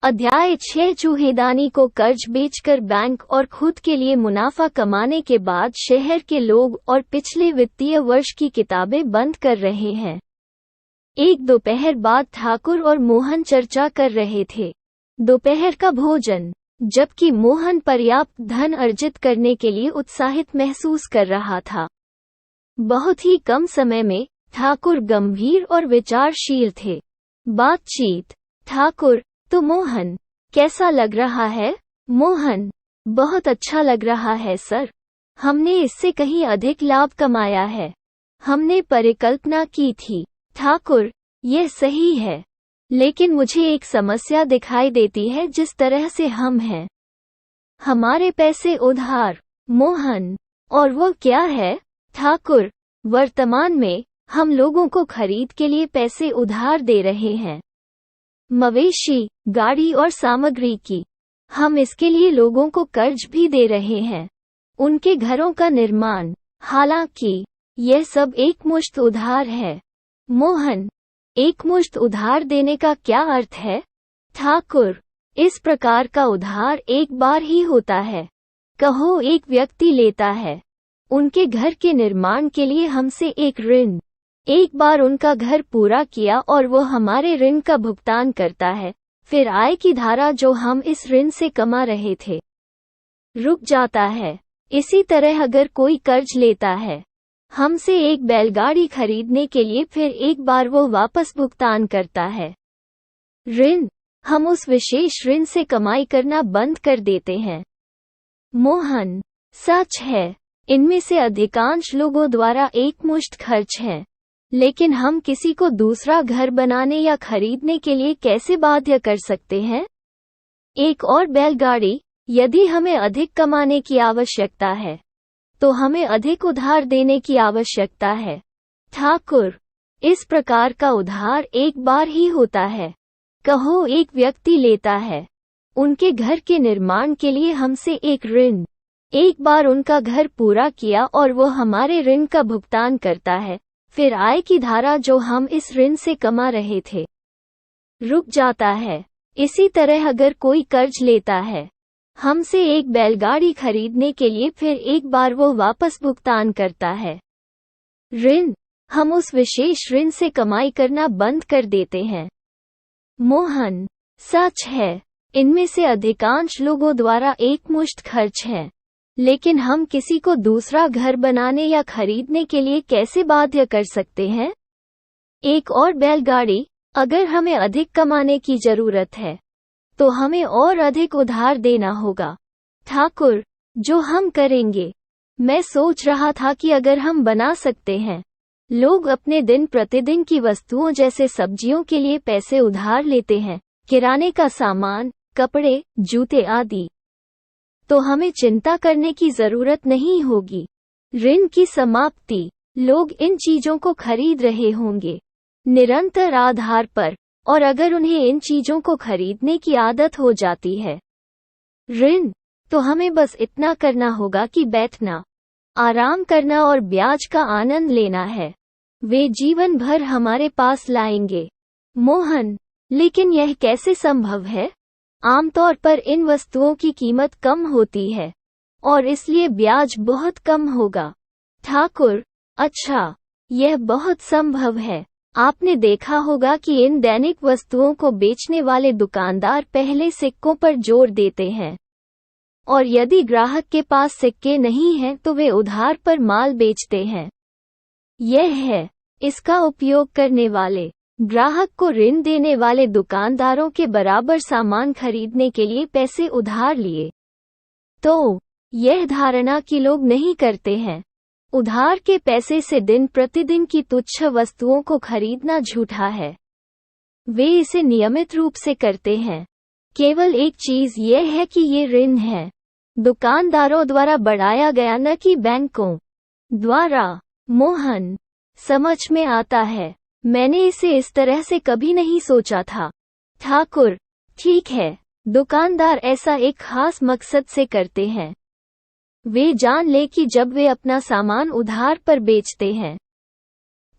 अध्याय 6 चूहेदानी को कर्ज बेचकर बैंक और खुद के लिए मुनाफा कमाने के बाद शहर के लोग और पिछले वित्तीय वर्ष की किताबें बंद कर रहे हैं। एक दोपहर बाद ठाकुर और मोहन चर्चा कर रहे थे। दोपहर का भोजन, जबकि मोहन पर्याप्त धन अर्जित करने के लिए उत्साहित महसूस कर रहा था। बहुत ही कम समय में ठाकुर गंभीर और विचारशील थे। बातचीत, ठाकुर, तो मोहन, कैसा लग रहा है? मोहन, बहुत अच्छा लग रहा है सर। हमने इससे कहीं अधिक लाभ कमाया है। हमने परिकल्पना की थी। ठाकुर, यह सही है, लेकिन मुझे एक समस्या दिखाई देती है जिस तरह से हम हैं। हमारे पैसे उधार। मोहन, और वो क्या है? ठाकुर, वर्तमान में हम लोगों को खरीद के लिए पैसे उधार दे रहे हैं। मवेशी, गाड़ी और सामग्री की। हम इसके लिए लोगों को कर्ज भी दे रहे हैं, उनके घरों का निर्माण। हालांकि यह सब एकमुश्त उधार है। मोहन, एकमुश्त उधार देने का क्या अर्थ है? ठाकुर, इस प्रकार का उधार एक बार ही होता है। कहो एक व्यक्ति लेता है उनके घर के निर्माण के लिए हमसे एक ऋण। एक बार उनका घर पूरा किया और वो हमारे ऋण का भुगतान करता है, फिर आय की धारा जो हम इस ऋण से कमा रहे थे रुक जाता है। इसी तरह अगर कोई कर्ज लेता है हमसे एक बैलगाड़ी खरीदने के लिए, फिर एक बार वो वापस भुगतान करता है ऋण, हम उस विशेष ऋण से कमाई करना बंद कर देते हैं। मोहन, सच है, इनमें से अधिकांश लोगों द्वारा एकमुश्त खर्च है, लेकिन हम किसी को दूसरा घर बनाने या खरीदने के लिए कैसे बाध्य कर सकते हैं? एक और बैलगाड़ी। यदि हमें अधिक कमाने की आवश्यकता है तो हमें अधिक उधार देने की आवश्यकता है। ठाकुर, इस प्रकार का उधार एक बार ही होता है। कहो एक व्यक्ति लेता है उनके घर के निर्माण के लिए हमसे एक ऋण। एक बार उनका घर पूरा किया और वो हमारे ऋण का भुगतान करता है, फिर आय की धारा जो हम इस ऋण से कमा रहे थे रुक जाता है। इसी तरह अगर कोई कर्ज लेता है हमसे एक बैलगाड़ी खरीदने के लिए, फिर एक बार वो वापस भुगतान करता है ऋण, हम उस विशेष ऋण से कमाई करना बंद कर देते हैं। मोहन, सच है, इनमें से अधिकांश लोगों द्वारा एकमुश्त खर्च है, लेकिन हम किसी को दूसरा घर बनाने या खरीदने के लिए कैसे बाध्य कर सकते हैं? एक और बैलगाड़ी। अगर हमें अधिक कमाने की जरूरत है तो हमें और अधिक उधार देना होगा। ठाकुर, जो हम करेंगे। मैं सोच रहा था कि अगर हम बना सकते हैं, लोग अपने दिन प्रतिदिन की वस्तुओं जैसे सब्जियों के लिए पैसे उधार लेते हैं, किराने का सामान, कपड़े, जूते आदि, तो हमें चिंता करने की जरूरत नहीं होगी। ऋण की समाप्ति, लोग इन चीजों को खरीद रहे होंगे निरंतर आधार पर, और अगर उन्हें इन चीजों को खरीदने की आदत हो जाती है ऋण, तो हमें बस इतना करना होगा कि बैठना, आराम करना और ब्याज का आनंद लेना है। वे जीवन भर हमारे पास लाएंगे। मोहन, लेकिन यह कैसे संभव है? आमतौर पर इन वस्तुओं की कीमत कम होती है और इसलिए ब्याज बहुत कम होगा। ठाकुर, अच्छा, यह बहुत संभव है। आपने देखा होगा कि इन दैनिक वस्तुओं को बेचने वाले दुकानदार पहले सिक्कों पर जोर देते हैं, और यदि ग्राहक के पास सिक्के नहीं हैं तो वे उधार पर माल बेचते हैं। यह है, इसका उपयोग करने वाले ग्राहक को ऋण देने वाले दुकानदारों के बराबर सामान खरीदने के लिए पैसे उधार लिए। तो यह धारणा कि लोग नहीं करते हैं उधार के पैसे से दिन प्रतिदिन की तुच्छ वस्तुओं को खरीदना झूठा है। वे इसे नियमित रूप से करते हैं। केवल एक चीज यह है कि ये ऋण है, दुकानदारों द्वारा बढ़ाया गया, न कि बैंकों द्वारा। मोहन, समझ में आता है। मैंने इसे इस तरह से कभी नहीं सोचा था। ठाकुर, ठीक है, दुकानदार ऐसा एक खास मकसद से करते हैं। वे जान ले कि जब वे अपना सामान उधार पर बेचते हैं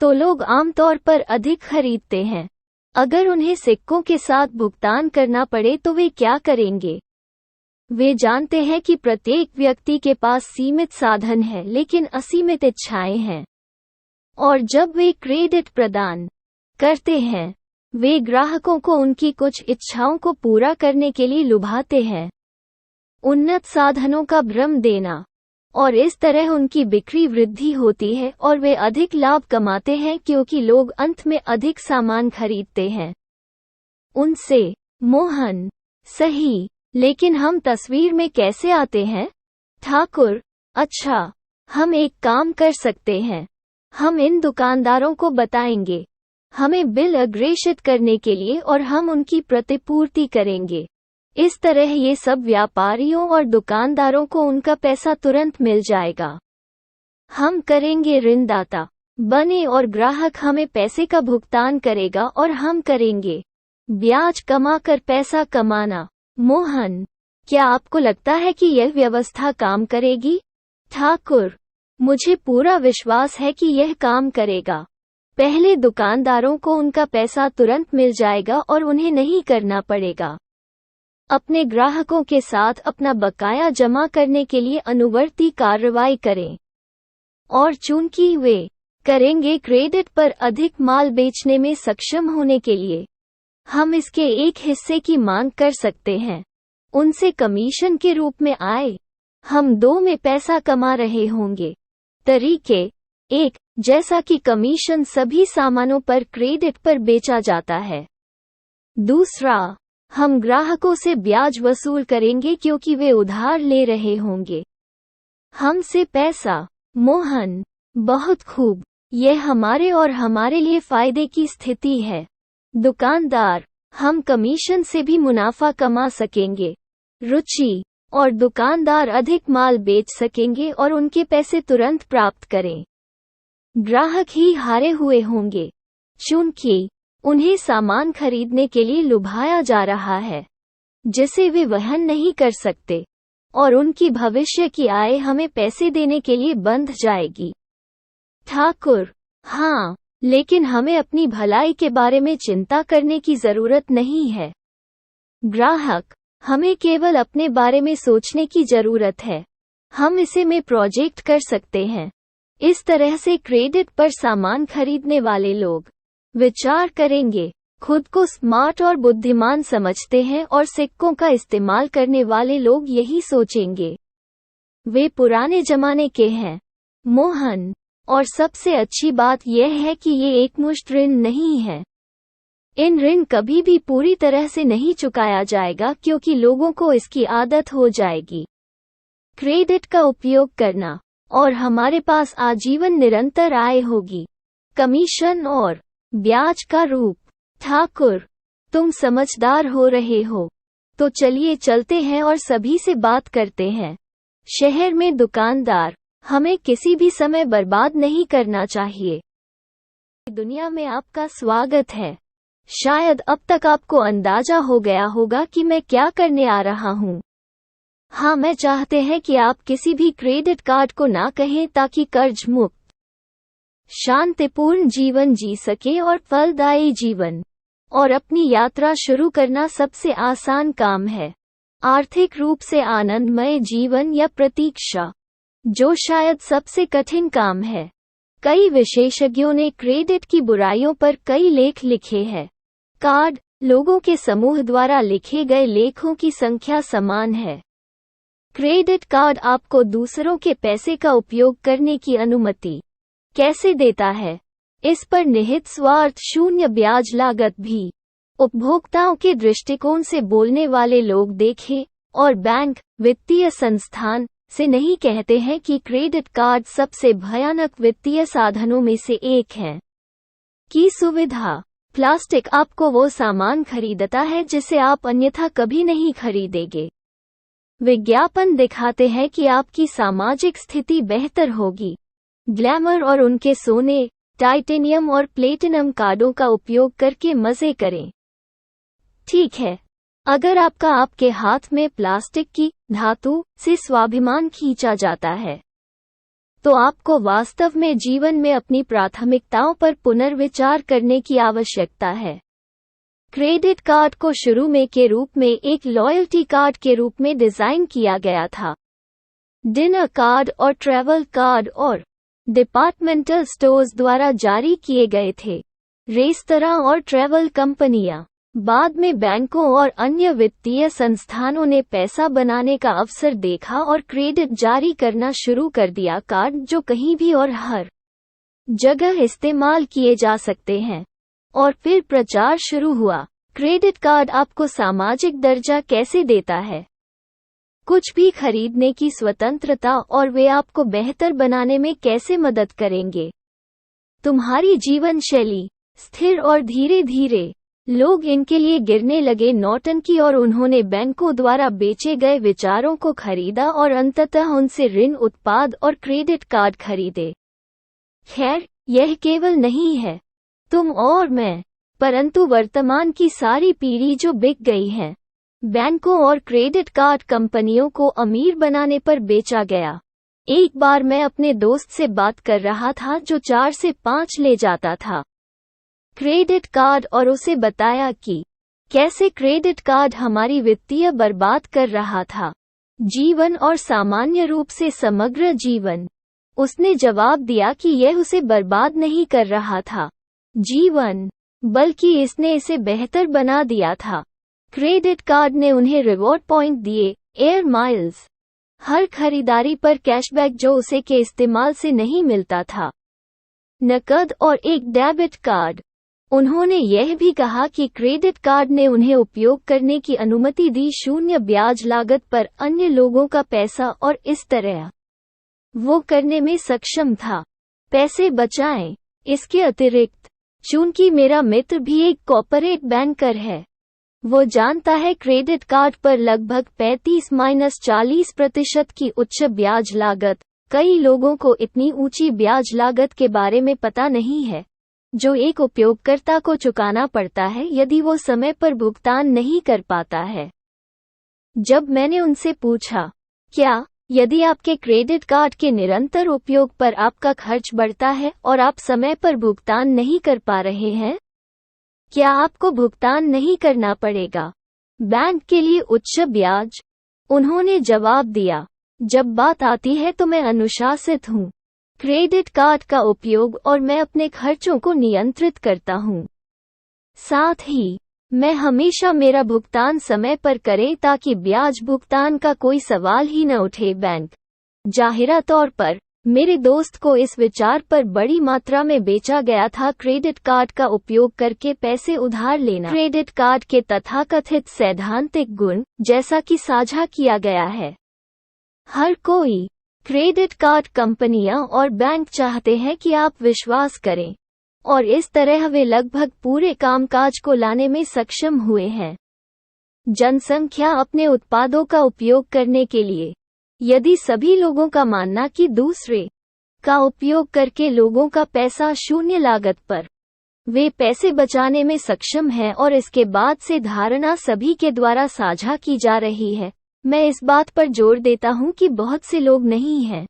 तो लोग आमतौर पर अधिक खरीदते हैं। अगर उन्हें सिक्कों के साथ भुगतान करना पड़े तो वे क्या करेंगे? वे जानते हैं कि प्रत्येक व्यक्ति के पास सीमित साधन है लेकिन असीमित इच्छाएं हैं। और जब वे क्रेडिट प्रदान करते हैं, वे ग्राहकों को उनकी कुछ इच्छाओं को पूरा करने के लिए लुभाते हैं। उन्नत साधनों का भ्रम देना, और इस तरह उनकी बिक्री वृद्धि होती है और वे अधिक लाभ कमाते हैं क्योंकि लोग अंत में अधिक सामान खरीदते हैं उनसे। मोहन: सही, लेकिन हम तस्वीर में कैसे आते हैं? ठाकुर: अच्छा, हम एक काम कर सकते हैं। हम इन दुकानदारों को बताएंगे हमें बिल अग्रेषित करने के लिए और हम उनकी प्रतिपूर्ति करेंगे। इस तरह ये सब व्यापारियों और दुकानदारों को उनका पैसा तुरंत मिल जाएगा। हम करेंगे ऋणदाता बने और ग्राहक हमें पैसे का भुगतान करेगा और हम करेंगे ब्याज कमाकर पैसा कमाना। मोहन: क्या आपको लगता है कि यह व्यवस्था काम करेगी? ठाकुर: मुझे पूरा विश्वास है कि यह काम करेगा। पहले दुकानदारों को उनका पैसा तुरंत मिल जाएगा और उन्हें नहीं करना पड़ेगा। अपने ग्राहकों के साथ अपना बकाया जमा करने के लिए अनुवर्ती कार्रवाई करें। और चूंकि वे करेंगे क्रेडिट पर अधिक माल बेचने में सक्षम होने के लिए, हम इसके एक हिस्से की मांग कर सकते हैं। उनसे कमीशन के रूप में आए। हम दो में पैसा कमा रहे होंगे। तरीके: 1. जैसा कि कमीशन सभी सामानों पर क्रेडिट पर बेचा जाता है। दूसरा, हम ग्राहकों से ब्याज वसूल करेंगे क्योंकि वे उधार ले रहे होंगे हमसे पैसा। मोहन: बहुत खूब, यह हमारे और हमारे लिए फायदे की स्थिति है। दुकानदार: हम कमीशन से भी मुनाफा कमा सकेंगे। रुचि: और दुकानदार अधिक माल बेच सकेंगे और उनके पैसे तुरंत प्राप्त करें। ग्राहक ही हारे हुए होंगे, चूंकि उन्हें सामान खरीदने के लिए लुभाया जा रहा है जिसे वे वहन नहीं कर सकते, और उनकी भविष्य की आय हमें पैसे देने के लिए बंध जाएगी। ठाकुर: हाँ, लेकिन हमें अपनी भलाई के बारे में चिंता करने की जरूरत नहीं है। ग्राहक: हमें केवल अपने बारे में सोचने की जरूरत है। हम इसे में प्रोजेक्ट कर सकते हैं। इस तरह से क्रेडिट पर सामान खरीदने वाले लोग विचार करेंगे, खुद को स्मार्ट और बुद्धिमान समझते हैं और सिक्कों का इस्तेमाल करने वाले लोग यही सोचेंगे वे पुराने जमाने के हैं। मोहन: और सबसे अच्छी बात यह है कि ये एकमुश्त ऋण नहीं है। इन ऋण कभी भी पूरी तरह से नहीं चुकाया जाएगा क्योंकि लोगों को इसकी आदत हो जाएगी क्रेडिट का उपयोग करना, और हमारे पास आजीवन निरंतर आय होगी, कमीशन और ब्याज का रूप। ठाकुर: तुम समझदार हो रहे हो। तो चलिए चलते हैं और सभी से बात करते हैं। शहर में दुकानदार: हमें किसी भी समय बर्बाद नहीं करना चाहिए। दुनिया में आपका स्वागत है। शायद अब तक आपको अंदाजा हो गया होगा कि मैं क्या करने आ रहा हूँ। हाँ, मैं चाहते हैं कि आप किसी भी क्रेडिट कार्ड को ना कहें ताकि कर्ज मुक्त शांतिपूर्ण जीवन जी सके और फलदायी जीवन। और अपनी यात्रा शुरू करना सबसे आसान काम है, आर्थिक रूप से आनंदमय जीवन या प्रतीक्षा, जो शायद सबसे कठिन काम है। कई विशेषज्ञों ने क्रेडिट की बुराइयों पर कई लेख लिखे हैं। कार्ड लोगों के समूह द्वारा लिखे गए लेखों की संख्या समान है। क्रेडिट कार्ड आपको दूसरों के पैसे का उपयोग करने की अनुमति कैसे देता है? इस पर निहित स्वार्थ शून्य ब्याज लागत भी। उपभोक्ताओं के दृष्टिकोण से बोलने वाले लोग देखें, और बैंक, वित्तीय संस्थान से नहीं कहते हैं कि क्रेडिट कार्ड सबसे भयानक वित्तीय साधनों में से एक है। की सुविधा: प्लास्टिक आपको वो सामान खरीदता है जिसे आप अन्यथा कभी नहीं खरीदेंगे। विज्ञापन दिखाते हैं कि आपकी सामाजिक स्थिति बेहतर होगी। ग्लैमर और उनके सोने, टाइटेनियम और प्लेटिनम कार्डों का उपयोग करके मजे करें। ठीक है, अगर आपके हाथ में प्लास्टिक की धातु से स्वाभिमान खींचा जाता है, तो आपको वास्तव में जीवन में अपनी प्राथमिकताओं पर पुनर्विचार करने की आवश्यकता है। क्रेडिट कार्ड को शुरू में के रूप में एक लॉयल्टी कार्ड के रूप में डिजाइन किया गया था। डिनर कार्ड और ट्रैवल कार्ड और डिपार्टमेंटल स्टोर्स द्वारा जारी किए गए थे। रेस्तरां और ट्रैवल कंपनियां बाद में बैंकों और अन्य वित्तीय संस्थानों ने पैसा बनाने का अवसर देखा और क्रेडिट जारी करना शुरू कर दिया, कार्ड जो कहीं भी और हर जगह इस्तेमाल किए जा सकते हैं। और फिर प्रचार शुरू हुआ, क्रेडिट कार्ड आपको सामाजिक दर्जा कैसे देता है, कुछ भी खरीदने की स्वतंत्रता, और वे आपको बेहतर बनाने में कैसे मदद करेंगे, तुम्हारी जीवन शैली स्थिर। और धीरे धीरे लोग इनके लिए गिरने लगे नौटंकी, और उन्होंने बैंकों द्वारा बेचे गए विचारों को खरीदा और अंततः उनसे ऋण उत्पाद और क्रेडिट कार्ड खरीदे। खैर, यह केवल नहीं है तुम और मैं, परंतु वर्तमान की सारी पीढ़ी जो बिक गई है। बैंकों और क्रेडिट कार्ड कंपनियों को अमीर बनाने पर बेचा गया। एक बार मैं अपने दोस्त से बात कर रहा था जो 4 से 5 ले जाता था क्रेडिट कार्ड, और उसे बताया कि कैसे क्रेडिट कार्ड हमारी वित्तीय बर्बाद कर रहा था, जीवन और सामान्य रूप से समग्र जीवन। उसने जवाब दिया कि यह उसे बर्बाद नहीं कर रहा था जीवन, बल्कि इसने इसे बेहतर बना दिया था। क्रेडिट कार्ड ने उन्हें रिवॉर्ड पॉइंट दिए, एयर माइल्स, हर खरीदारी पर कैशबैक जो उसे के इस्तेमाल से नहीं मिलता था, नकद और एक डेबिट कार्ड। उन्होंने यह भी कहा कि क्रेडिट कार्ड ने उन्हें उपयोग करने की अनुमति दी, 0 ब्याज लागत पर अन्य लोगों का पैसा, और इस तरह वो करने में सक्षम था पैसे बचाएं। इसके अतिरिक्त, चूंकि मेरा मित्र भी एक कॉर्पोरेट बैंकर है, वो जानता है क्रेडिट कार्ड पर लगभग 35-40% की उच्च ब्याज लागत। कई लोगों को इतनी ऊंची ब्याज लागत के बारे में पता नहीं है जो एक उपयोगकर्ता को चुकाना पड़ता है यदि वो समय पर भुगतान नहीं कर पाता है। जब मैंने उनसे पूछा, क्या यदि आपके क्रेडिट कार्ड के निरंतर उपयोग पर आपका खर्च बढ़ता है और आप समय पर भुगतान नहीं कर पा रहे हैं, क्या आपको भुगतान नहीं करना पड़ेगा बैंक के लिए उच्च ब्याज? उन्होंने जवाब दिया, जब बात आती है तो मैं अनुशासित हूँ क्रेडिट कार्ड का उपयोग, और मैं अपने खर्चों को नियंत्रित करता हूँ। साथ ही मैं हमेशा मेरा भुगतान समय पर करें ताकि ब्याज भुगतान का कोई सवाल ही न उठे। बैंक जाहिरा तौर पर मेरे दोस्त को इस विचार पर बड़ी मात्रा में बेचा गया था क्रेडिट कार्ड का उपयोग करके पैसे उधार लेना। क्रेडिट कार्ड के तथाकथित सैद्धांतिक गुण, जैसा कि साझा किया गया है, हर कोई क्रेडिट कार्ड कंपनियां और बैंक चाहते हैं कि आप विश्वास करें, और इस तरह वे लगभग पूरे कामकाज को लाने में सक्षम हुए हैं। जनसंख्या अपने उत्पादों का उपयोग करने के लिए, यदि सभी लोगों का मानना कि दूसरे का उपयोग करके लोगों का पैसा 0 लागत पर वे पैसे बचाने में सक्षम हैं, और इसके बाद से धारणा सभी के द्वारा साझा की जा रही है। मैं इस बात पर जोर देता हूं कि बहुत से लोग नहीं हैं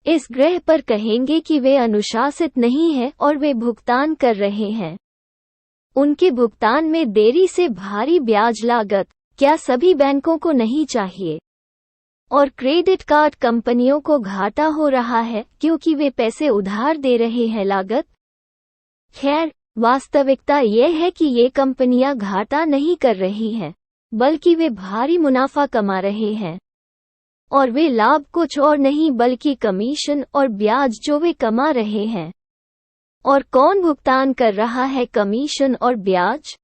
इस ग्रह पर कहेंगे कि वे अनुशासित नहीं हैं और वे भुगतान कर रहे हैं। उनके भुगतान में देरी से भारी ब्याज लागत क्या सभी बैंकों को नहीं चाहिए, और क्रेडिट कार्ड कंपनियों को घाटा हो रहा है क्योंकि वे पैसे उधार दे रहे हैं लागत। खैर, वास्तविकता यह है कि ये कंपनियां घाटा नहीं कर रही हैं, बल्कि वे भारी मुनाफा कमा रहे हैं, और वे लाभ कुछ और नहीं बल्कि कमीशन और ब्याज जो वे कमा रहे हैं। और कौन भुगतान कर रहा है कमीशन और ब्याज?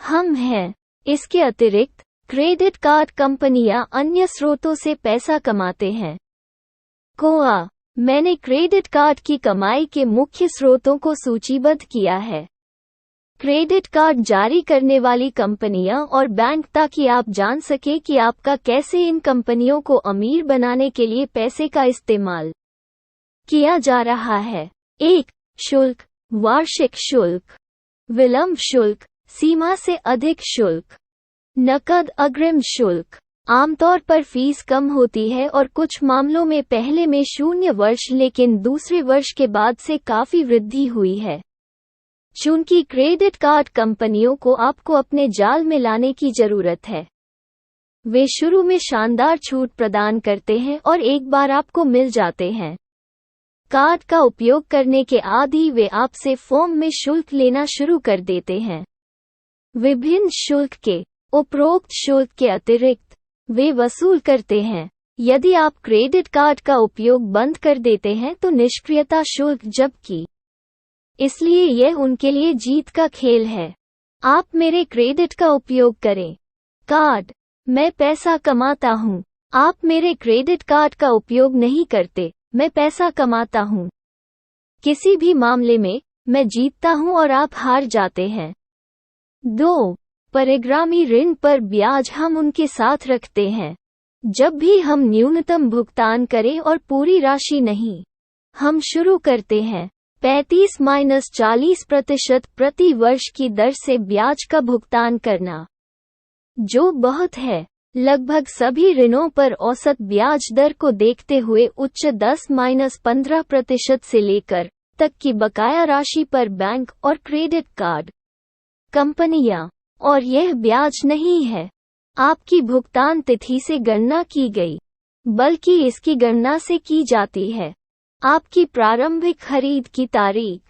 हम हैं। इसके अतिरिक्त क्रेडिट कार्ड कंपनियां अन्य स्रोतों से पैसा कमाते हैं। मैंने क्रेडिट कार्ड की कमाई के मुख्य स्रोतों को सूचीबद्ध किया है। क्रेडिट कार्ड जारी करने वाली कंपनियां और बैंक, ताकि आप जान सकें कि आपका कैसे इन कंपनियों को अमीर बनाने के लिए पैसे का इस्तेमाल किया जा रहा है। 1. शुल्क, वार्षिक शुल्क, विलंब शुल्क, सीमा से अधिक शुल्क, नकद अग्रिम शुल्क। आमतौर पर फीस कम होती है और कुछ मामलों में पहले में 0 वर्ष, लेकिन दूसरे वर्ष के बाद से काफी वृद्धि हुई है। चूंकि क्रेडिट कार्ड कंपनियों को आपको अपने जाल में लाने की जरूरत है। वे शुरू में शानदार छूट प्रदान करते हैं और एक बार आपको मिल जाते हैं कार्ड का उपयोग करने के आदि वे आपसे फॉर्म में शुल्क लेना शुरू कर देते हैं। विभिन्न शुल्क के उपरोक्त शुल्क के अतिरिक्त वे वसूल करते हैं यदि आप क्रेडिट कार्ड का उपयोग बंद कर देते हैं तो निष्क्रियता शुल्क, जबकि इसलिए यह उनके लिए जीत का खेल है। आप मेरे क्रेडिट का उपयोग करें। कार्ड, मैं पैसा कमाता हूँ। आप मेरे क्रेडिट कार्ड का उपयोग नहीं करते, मैं पैसा कमाता हूँ। किसी भी मामले में मैं जीतता हूँ और आप हार जाते हैं। 2. परिग्रामी ऋण पर ब्याज हम उनके साथ रखते हैं जब भी हम न्यूनतम भुगतान करें और पूरी राशि नहीं। हम शुरू करते हैं 35-40% प्रति वर्ष की दर से ब्याज का भुगतान करना, जो बहुत है। लगभग सभी ऋणों पर औसत ब्याज दर को देखते हुए उच्च 10-15% से लेकर तक की बकाया राशि पर बैंक और क्रेडिट कार्ड कंपनियां, और यह ब्याज नहीं है आपकी भुगतान तिथि से गणना की गई, बल्कि इसकी गणना से की जाती है आपकी प्रारंभिक खरीद की तारीख।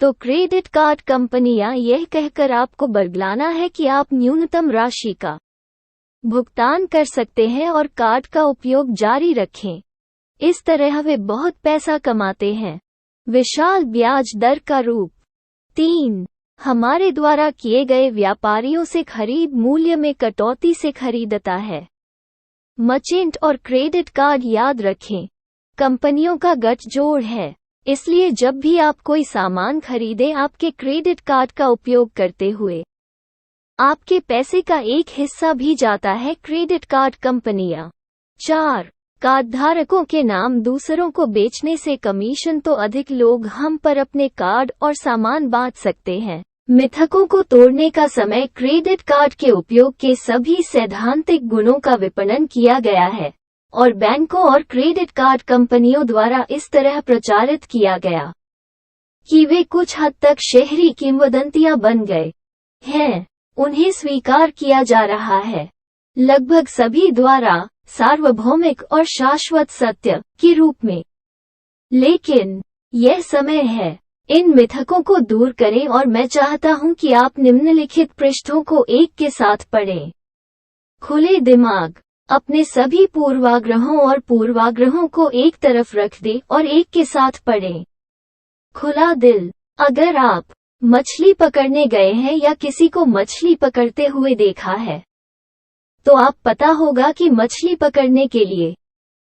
तो क्रेडिट कार्ड कंपनियां यह कहकर आपको बरगलाना है कि आप न्यूनतम राशि का भुगतान कर सकते हैं और कार्ड का उपयोग जारी रखें। इस तरह वे बहुत पैसा कमाते हैं। विशाल ब्याज दर का रूप। 3. हमारे द्वारा किए गए व्यापारियों से खरीद मूल्य में कटौती से खरीदता है। मर्चेंट और क्रेडिट कार्ड याद रखें, कंपनियों का गठजोड़ है, इसलिए जब भी आप कोई सामान खरीदें आपके क्रेडिट कार्ड का उपयोग करते हुए आपके पैसे का एक हिस्सा भी जाता है क्रेडिट कार्ड कंपनियां। 4. कार्डधारकों के नाम दूसरों को बेचने से कमीशन तो अधिक लोग हम पर अपने कार्ड और सामान बांट सकते हैं। मिथकों को तोड़ने का समय क्रेडिट कार्ड के उपयोग के सभी सैद्धांतिक गुणों का विपणन किया गया है और बैंकों और क्रेडिट कार्ड कंपनियों द्वारा इस तरह प्रचारित किया गया कि वे कुछ हद तक शहरी किंवदंतियां बन गए हैं। उन्हें स्वीकार किया जा रहा है लगभग सभी द्वारा सार्वभौमिक और शाश्वत सत्य के रूप में। लेकिन यह समय है इन मिथकों को दूर करें और मैं चाहता हूं कि आप निम्नलिखित पृष्ठों को एक के साथ पढ़ें। खुले दिमाग, अपने सभी पूर्वाग्रहों और पूर्वाग्रहों को एक तरफ रख दें और एक के साथ पढ़ें। खुला दिल, अगर आप मछली पकड़ने गए हैं या किसी को मछली पकड़ते हुए देखा है तो आप पता होगा कि मछली पकड़ने के लिए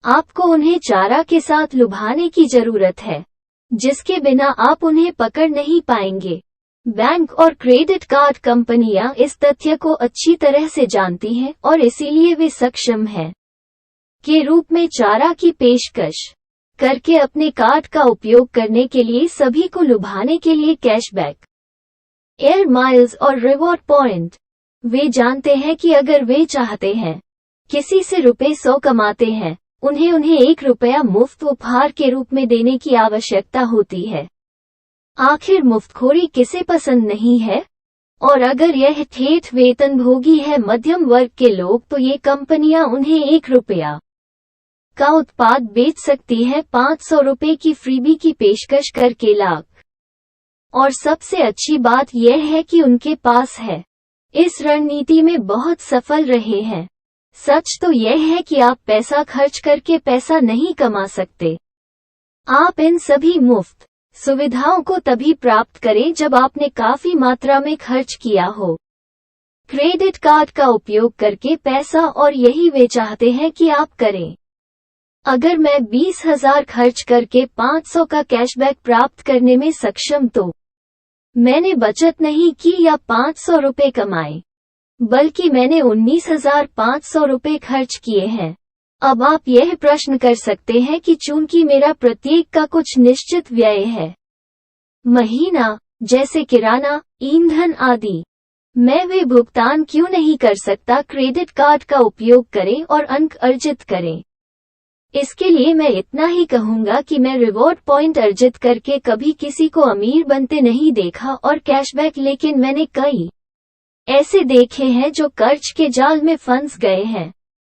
आपको उन्हें चारा के साथ लुभाने की जरूरत है, जिसके बिना आप उन्हें पकड़ नहीं पाएंगे। बैंक और क्रेडिट कार्ड कंपनियां इस तथ्य को अच्छी तरह से जानती हैं और इसीलिए वे सक्षम हैं के रूप में चारा की पेशकश करके अपने कार्ड का उपयोग करने के लिए सभी को लुभाने के लिए कैशबैक, एयर माइल्स और रिवॉर्ड पॉइंट। वे जानते हैं कि अगर वे चाहते हैं किसी से ₹100 कमाते हैं उन्हें ₹1 मुफ्त उपहार के रूप में देने की आवश्यकता होती है। आखिर मुफ्तखोरी किसे पसंद नहीं है? और अगर यह ठेठ वेतनभोगी है मध्यम वर्ग के लोग तो ये कंपनियां उन्हें ₹1 का उत्पाद बेच सकती है ₹500 की फ्रीबी की पेशकश करके लाख। और सबसे अच्छी बात यह है कि उनके पास है इस रणनीति में बहुत सफल रहे हैं। सच तो यह है कि आप पैसा खर्च करके पैसा नहीं कमा सकते। आप इन सभी मुफ्त सुविधाओं को तभी प्राप्त करें जब आपने काफी मात्रा में खर्च किया हो क्रेडिट कार्ड का उपयोग करके पैसा, और यही वे चाहते हैं कि आप करें। अगर मैं 20,000 खर्च करके 500 का कैशबैक प्राप्त करने में सक्षम तो मैंने बचत नहीं की या ₹500 कमाए, बल्कि मैंने ₹19,500 खर्च किए हैं। अब आप यह प्रश्न कर सकते हैं कि चूंकि मेरा प्रत्येक का कुछ निश्चित व्यय है, महीना, जैसे किराना, ईंधन आदि, मैं वे भुगतान क्यों नहीं कर सकता? क्रेडिट कार्ड का उपयोग करें और अंक अर्जित करें। इसके लिए मैं इतना ही कहूंगा कि मैं रिवॉर्ड पॉइंट अर्जित करके कभी किसी को अमीर बनते नहीं देखा और कैशबैक, लेकिन मैंने कई ऐसे देखे हैं जो कर्ज के जाल में फंस गए हैं।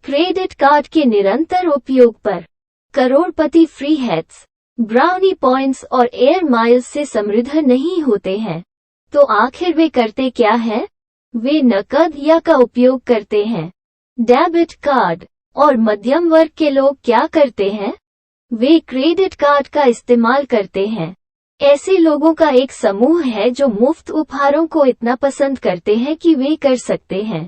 क्रेडिट कार्ड के निरंतर उपयोग पर करोड़पति फ्री हैट्स, ब्राउनी पॉइंट्स और एयर माइल्स से समृद्ध नहीं होते हैं। तो आखिर वे करते क्या हैं? वे नकद या का उपयोग करते हैं। Debit card. और मध्यम वर्ग के लोग क्या करते हैं? वे क्रेडिट कार्ड का इस्तेमाल करते हैं। ऐसे लोगों का एक समूह है जो मुफ्त उपहारों को इतना पसंद करते हैं कि वे कर सकते हैं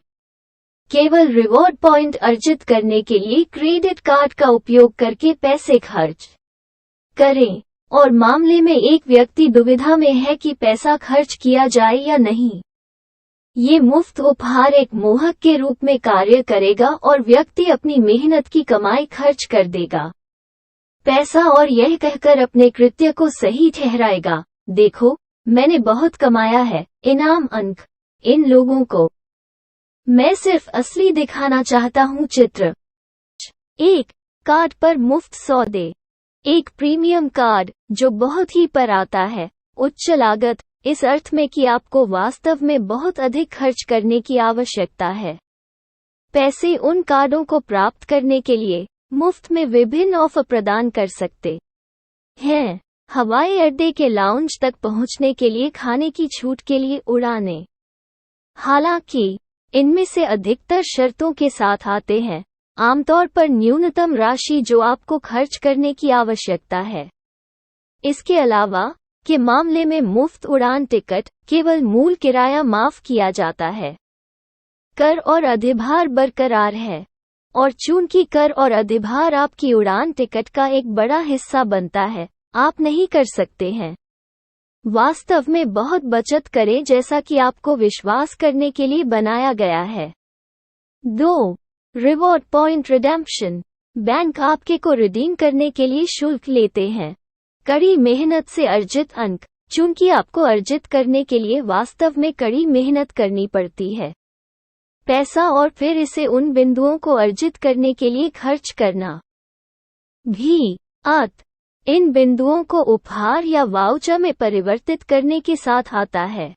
केवल रिवॉर्ड पॉइंट अर्जित करने के लिए क्रेडिट कार्ड का उपयोग करके पैसे खर्च करें। और मामले में एक व्यक्ति दुविधा में है कि पैसा खर्च किया जाए या नहीं। ये मुफ्त उपहार एक मोहक के रूप में कार्य करेगा और व्यक्ति अपनी मेहनत की कमाई खर्च कर देगा पैसा और यह कहकर अपने कृत्य को सही ठहराएगा, देखो मैंने बहुत कमाया है, इनाम अंक। इन लोगों को मैं सिर्फ असली दिखाना चाहता हूँ। चित्र 1, कार्ड पर मुफ्त सौदे। एक प्रीमियम कार्ड जो बहुत ही पर आता है। उच्च लागत, इस अर्थ में कि आपको वास्तव में बहुत अधिक खर्च करने की आवश्यकता है। पैसे उन कार्डों को प्राप्त करने के लिए मुफ्त में विभिन्न ऑफर प्रदान कर सकते हैं। हवाई अड्डे के लाउंज तक पहुंचने के लिए खाने की छूट के लिए उड़ानें। हालांकि इनमें से अधिकतर शर्तों के साथ आते हैं, आमतौर पर न्यूनतम राशि जो आपको खर्च करने की आवश्यकता है। इसके अलावा के मामले में मुफ्त उड़ान टिकट केवल मूल किराया माफ किया जाता है। कर और अधिभार बरकरार है, और चूंकि कर और अधिभार आपकी उड़ान टिकट का एक बड़ा हिस्सा बनता है, आप नहीं कर सकते हैं। वास्तव में बहुत बचत करें जैसा कि आपको विश्वास करने के लिए बनाया गया है। 2. Reward point redemption. बैंक आपके को रिडीम करने के लिए शुल्क लेते हैं। कड़ी मेहनत से अर्जित अंक। चूंकि आपको अर्जित करने के लिए वास्तव में कड़ी मेहनत करनी पड़ती है पैसा और फिर इसे उन बिंदुओं को अर्जित करने के लिए खर्च करना भी इन बिंदुओं को उपहार या वाउचर में परिवर्तित करने के साथ आता है।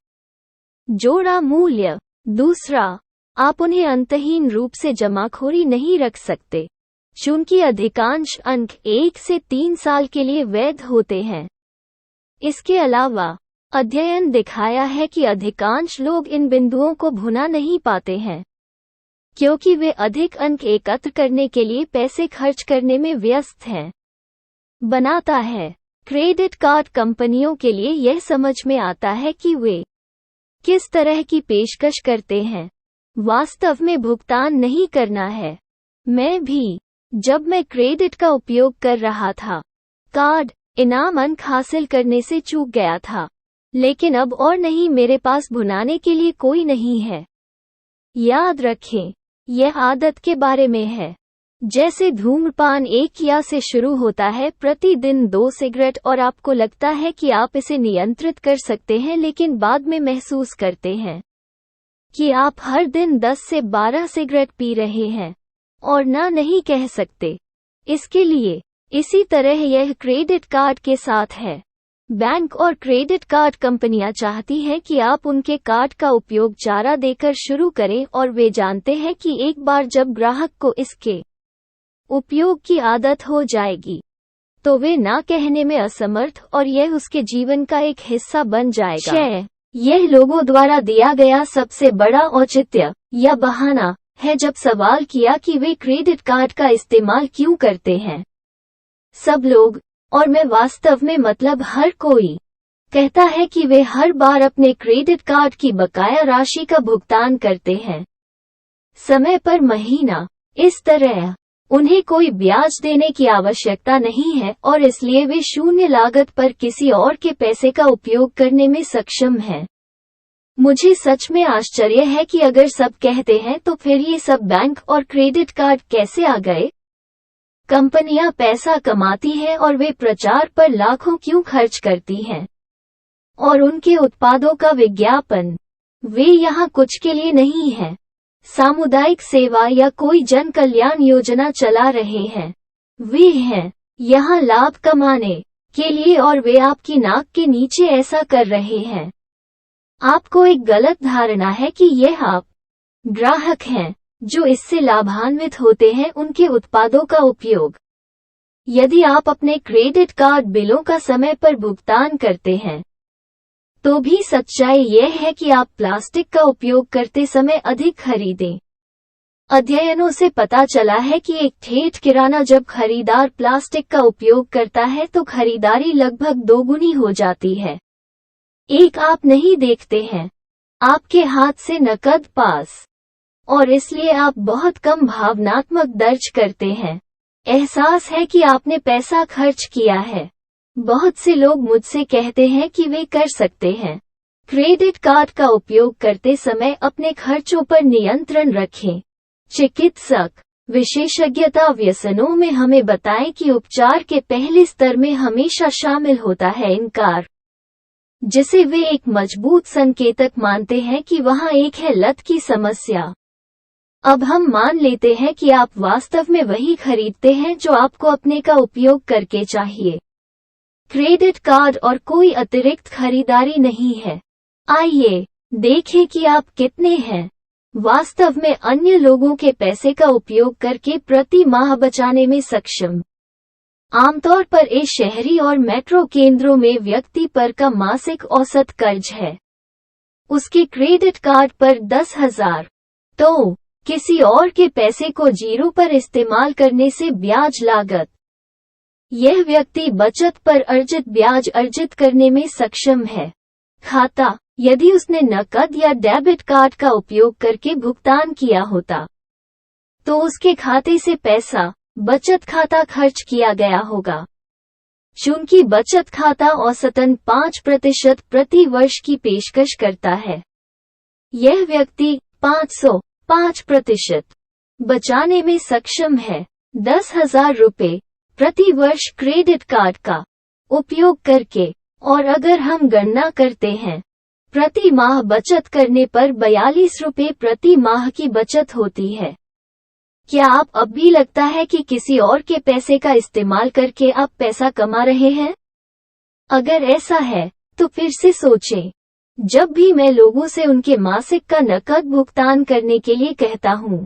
जोड़ा मूल्य। दूसरा, आप उन्हें अंतहीन रूप से जमाखोरी नहीं रख सकते, चूंकि अधिकांश अंक 1 से 3 साल के लिए वैध होते हैं। इसके अलावा अध्ययन दिखाया है कि अधिकांश लोग इन बिंदुओं को भुना नहीं पाते हैं, क्योंकि वे अधिक अंक एकत्र करने के लिए पैसे खर्च करने में व्यस्त हैं। बनाता है। क्रेडिट कार्ड कंपनियों के लिए यह समझ में आता है कि वे किस तरह की पेशकश करते हैं, वास्तव में भुगतान नहीं करना है। मैं भी, जब मैं क्रेडिट का उपयोग कर रहा था, कार्ड इनाम अंक हासिल करने से चूक गया था, लेकिन अब और नहीं, मेरे पास भुनाने के लिए कोई नहीं है। याद रखें, यह आदत के बारे में है। जैसे धूम्रपान एक या से शुरू होता है, प्रतिदिन 2 सिगरेट, और आपको लगता है कि आप इसे नियंत्रित कर सकते हैं, लेकिन बाद में महसूस करते हैं कि आप हर दिन 10 से 12 सिगरेट पी रहे हैं और ना नहीं कह सकते इसके लिए। इसी तरह यह क्रेडिट कार्ड के साथ है। बैंक और क्रेडिट कार्ड कंपनियां चाहती हैं कि आप उनके कार्ड का उपयोग चारा देकर शुरू करें, और वे जानते हैं कि एक बार जब ग्राहक को इसके उपयोग की आदत हो जाएगी, तो वे ना कहने में असमर्थ, और यह उसके जीवन का एक हिस्सा बन जाएगा। 6. यह लोगों द्वारा दिया गया सबसे बड़ा औचित्य या बहाना है जब सवाल किया कि वे क्रेडिट कार्ड का इस्तेमाल क्यों करते हैं। सब लोग, और मैं वास्तव में मतलब हर कोई, कहता है कि वे हर बार अपने क्रेडिट कार्ड की बकाया राशि का भुगतान करते हैं, समय पर, महीना। इस तरह उन्हें कोई ब्याज देने की आवश्यकता नहीं है, और इसलिए वे शून्य लागत पर किसी और के पैसे का उपयोग करने में सक्षम हैं। मुझे सच में आश्चर्य है कि अगर सब कहते हैं तो फिर ये सब बैंक और क्रेडिट कार्ड कैसे आ गए? कंपनियां पैसा कमाती हैं और वे प्रचार पर लाखों क्यों खर्च करती हैं? और उनके उत्पादों का विज्ञापन, वे यहाँ कुछ के लिए नहीं हैं। सामुदायिक सेवा या कोई जन कल्याण योजना चला रहे हैं। वे हैं यहाँ लाभ कमाने के लिए और वे आपकी नाक के नीचे ऐसा कर रहे हैं। आपको एक गलत धारणा है कि यह आप ग्राहक हैं जो इससे लाभान्वित होते हैं उनके उत्पादों का उपयोग। यदि आप अपने क्रेडिट कार्ड बिलों का समय पर भुगतान करते हैं तो भी सच्चाई यह है कि आप प्लास्टिक का उपयोग करते समय अधिक खरीदें। अध्ययनों से पता चला है कि एक ठेठ किराना जब खरीदार प्लास्टिक का उपयोग करता है तो खरीदारी लगभग दोगुनी हो जाती है। एक आप नहीं देखते हैं आपके हाथ से नकद पास, और इसलिए आप बहुत कम भावनात्मक दर्ज करते हैं। एहसास है कि आपने पैसा खर्च किया है। बहुत से लोग मुझसे कहते हैं कि वे कर सकते हैं। क्रेडिट कार्ड का उपयोग करते समय अपने खर्चों पर नियंत्रण रखें। चिकित्सक विशेषज्ञता व्यसनों में हमें बताएं कि उपचार के पहले स्तर में हमेशा शामिल होता है इनकार, जिसे वे एक मजबूत संकेतक मानते हैं कि वहां एक है लत की समस्या। अब हम मान लेते हैं कि आप वास्तव में वही खरीदते हैं जो आपको अपने का उपयोग करके चाहिए। क्रेडिट कार्ड और कोई अतिरिक्त खरीदारी नहीं है। आइए देखें कि आप कितने हैं वास्तव में अन्य लोगों के पैसे का उपयोग करके प्रति माह बचाने में सक्षम। आमतौर पर इस शहरी और मेट्रो केंद्रों में व्यक्ति पर का मासिक औसत कर्ज है उसके क्रेडिट कार्ड पर 10,000, तो किसी और के पैसे को जीरो पर इस्तेमाल करने से ब्याज लागत। यह व्यक्ति बचत पर अर्जित ब्याज अर्जित करने में सक्षम है। खाता यदि उसने नकद या डेबिट कार्ड का उपयोग करके भुगतान किया होता तो उसके खाते से पैसा बचत खाता खर्च किया गया होगा। चूंकि बचत खाता औसतन 5% प्रति वर्ष की पेशकश करता है, यह व्यक्ति 505% बचाने में सक्षम है 10,000 रुपये प्रति वर्ष क्रेडिट कार्ड का उपयोग करके। और अगर हम गणना करते हैं प्रति माह बचत करने पर 42 रुपये प्रति माह की बचत होती है। क्या आप अब भी लगता है कि किसी और के पैसे का इस्तेमाल करके आप पैसा कमा रहे हैं? अगर ऐसा है तो फिर से सोचें। जब भी मैं लोगों से उनके मासिक का नकद भुगतान करने के लिए कहता हूँ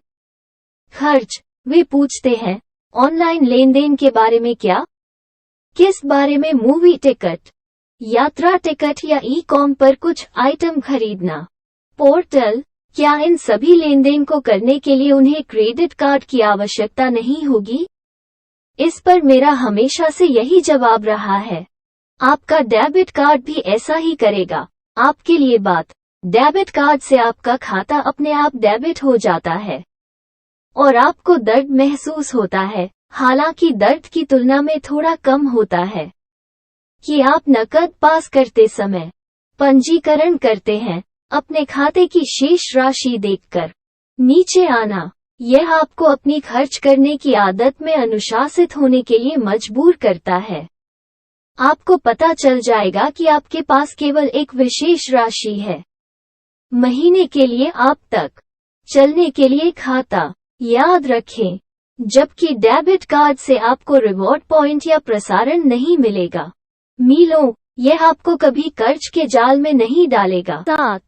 खर्च, वे पूछते हैं ऑनलाइन लेनदेन के बारे में क्या? किस बारे में? मूवी टिकट, यात्रा टिकट या ई-कॉम पर कुछ आइटम खरीदना, पोर्टल। क्या इन सभी लेनदेन को करने के लिए उन्हें क्रेडिट कार्ड की आवश्यकता नहीं होगी? इस पर मेरा हमेशा से यही जवाब रहा है, आपका डेबिट कार्ड भी ऐसा ही करेगा। आपके लिए बात, डेबिट कार्ड से आपका खाता अपने आप डेबिट हो जाता है और आपको दर्द महसूस होता है, हालांकि दर्द की तुलना में थोड़ा कम होता है। कि आप नकद पास करते समय पंजीकरण करते हैं अपने खाते की शेष राशि देखकर नीचे आना, यह आपको अपनी खर्च करने की आदत में अनुशासित होने के लिए मजबूर करता है। आपको पता चल जाएगा कि आपके पास केवल एक विशेष राशि है महीने के लिए आप तक चलने के लिए खाता। याद रखें, जबकि डेबिट कार्ड से आपको रिवॉर्ड पॉइंट या प्रसारण नहीं मिलेगा मीलों, यह आपको कभी कर्ज के जाल में नहीं डालेगा। 7.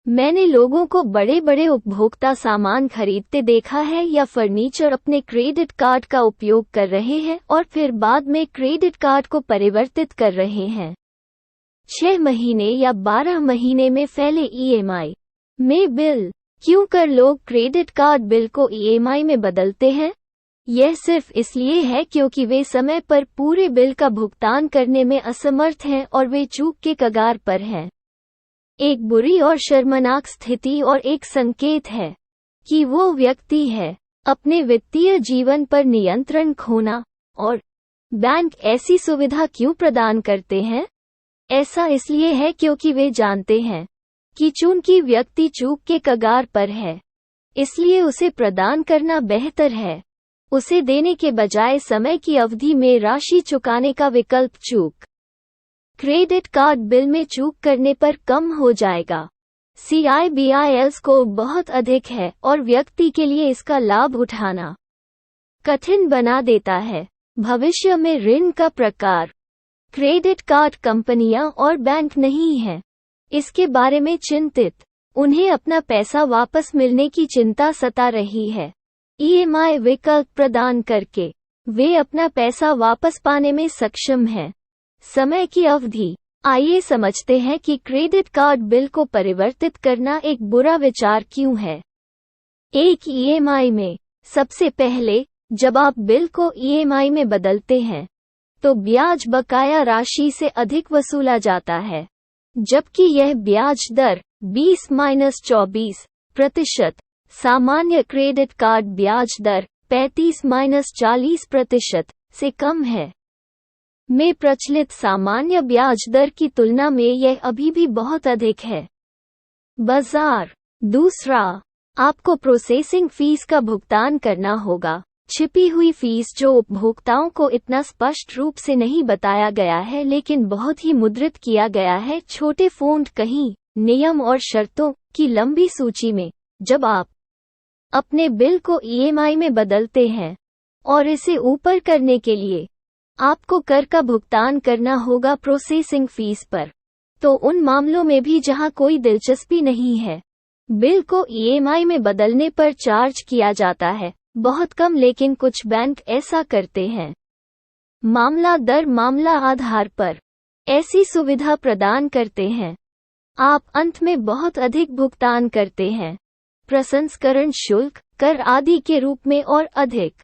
मैंने लोगों को बड़े बड़े उपभोक्ता सामान खरीदते देखा है या फर्नीचर अपने क्रेडिट कार्ड का उपयोग कर रहे हैं और फिर बाद में क्रेडिट कार्ड को परिवर्तित कर रहे हैं। 6 महीने या 12 महीने में फैले ईएमआई में बिल। क्यों कर लोग क्रेडिट कार्ड बिल को ईएमआई में बदलते हैं? यह सिर्फ इसलिए है क्योंकि वे समय पर पूरे बिल का भुगतान करने में असमर्थ हैं और वे चूक के कगार पर हैं। एक बुरी और शर्मनाक स्थिति और एक संकेत है कि वो व्यक्ति है अपने वित्तीय जीवन पर नियंत्रण खोना। और बैंक ऐसी सुविधा क्यों प्रदान करते हैं? ऐसा इसलिए है क्योंकि वे जानते हैं कि चूंकि व्यक्ति चूक के कगार पर है, इसलिए उसे प्रदान करना बेहतर है उसे देने के बजाय समय की अवधि में राशि चुकाने का विकल्प चूक क्रेडिट कार्ड बिल में चूक करने पर कम हो जाएगा। CIBIL स्कोर बहुत अधिक है और व्यक्ति के लिए इसका लाभ उठाना कठिन बना देता है। भविष्य में ऋण का प्रकार क्रेडिट कार्ड कंपनियां और बैंक नहीं है इसके बारे में चिंतित। उन्हें अपना पैसा वापस मिलने की चिंता सता रही है। ईएमआई विकल्प प्रदान करके वे अपना पैसा वापस पाने में सक्षम हैं। समय की अवधि। आइए समझते हैं कि क्रेडिट कार्ड बिल को परिवर्तित करना एक बुरा विचार क्यों है। एक ईएमआई में सबसे पहले जब आप बिल को ईएमआई में बदलते हैं तो ब्याज बकाया राशि से अधिक वसूला जाता है, जबकि यह ब्याज दर 20-24%, सामान्य क्रेडिट कार्ड ब्याज दर 35-40% से कम है। में प्रचलित सामान्य ब्याज दर की तुलना में यह अभी भी बहुत अधिक है। बाजार। दूसरा, आपको प्रोसेसिंग फीस का भुगतान करना होगा। छिपी हुई फीस जो उपभोक्ताओं को इतना स्पष्ट रूप से नहीं बताया गया है लेकिन बहुत ही मुद्रित किया गया है छोटे फ़ॉन्ट कहीं नियम और शर्तों की लंबी सूची में। जब आप अपने बिल को ईएमआई में बदलते हैं और इसे ऊपर करने के लिए आपको कर का भुगतान करना होगा प्रोसेसिंग फीस पर, तो उन मामलों में भी जहां कोई दिलचस्पी नहीं है, बिल को ईएमआई में बदलने पर चार्ज किया जाता है। बहुत कम, लेकिन कुछ बैंक ऐसा करते हैं। मामला दर मामला आधार पर ऐसी सुविधा प्रदान करते हैं। आप अंत में बहुत अधिक भुगतान करते हैं, प्रसंस्करण शुल्क, कर आदि के रूप में और अधिक।